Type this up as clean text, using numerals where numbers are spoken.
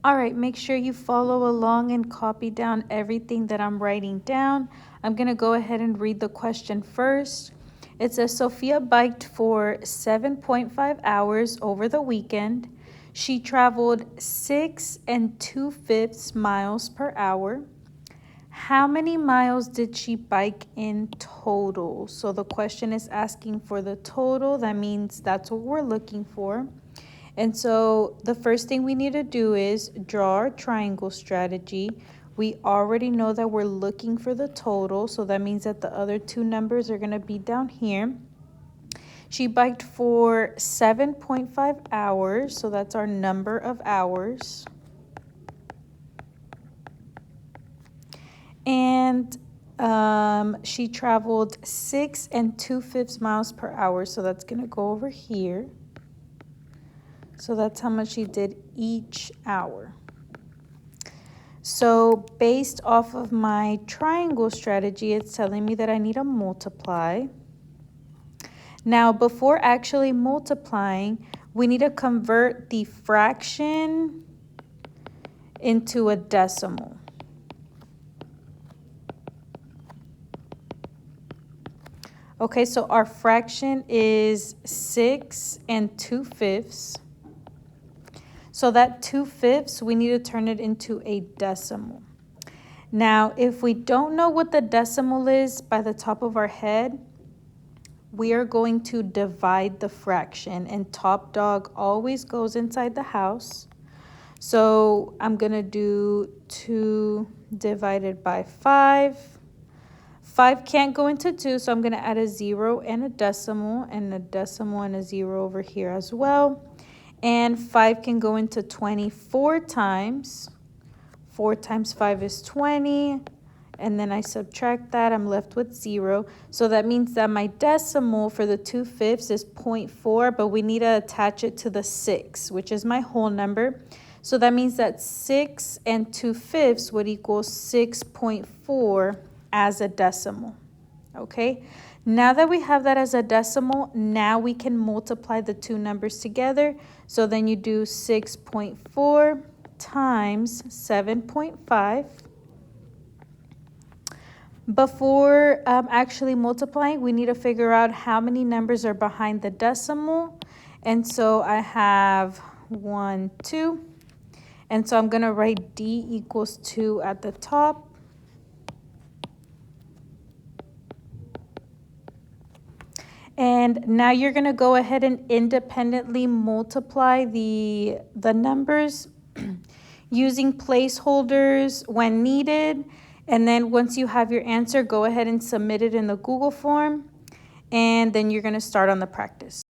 All right, make sure you follow along and copy down everything that I'm writing down. I'm going to go ahead and read the question first. It says, Sophia biked for 7.5 hours over the weekend. She traveled 6 2/5 miles per hour. How many miles did she bike in total? So the question is asking for the total. That means that's what we're looking for. And so the first thing we need to do is draw our triangle strategy. We already know that we're looking for the total, so that means that the other two numbers are going to be down here. She biked for 7.5 hours, so that's our number of hours. And she traveled 6 2/5 miles per hour, so that's going to go over here. So that's how much she did each hour. So based off of my triangle strategy, it's telling me that I need to multiply. Now, before actually multiplying, we need to convert the fraction into a decimal. Okay, so our fraction is 6 2/5. So that 2/5, we need to turn it into a decimal. Now, if we don't know what the decimal is by the top of our head, we are going to divide the fraction, and top dog always goes inside the house. So I'm going to do 2 divided by 5. 5 can't go into 2, so I'm going to add a 0 and a decimal and a 0 over here as well. And 5 can go into 24 times. 4 times 5 is 20. And then I subtract that. I'm left with 0. So that means that my decimal for the 2/5 is 0.4, but we need to attach it to the 6, which is my whole number. So that means that 6 2/5 would equal 6.4 as a decimal. Okay? Now that we have that as a decimal, now we can multiply the two numbers together. So then you do 6.4 times 7.5. Before actually multiplying, we need to figure out how many numbers are behind the decimal. And so I have 1, 2. And so I'm going to write D equals 2 at the top. And now you're going to go ahead and independently multiply the numbers using placeholders when needed. And then once you have your answer, go ahead and submit it in the Google form. And then you're going to start on the practice.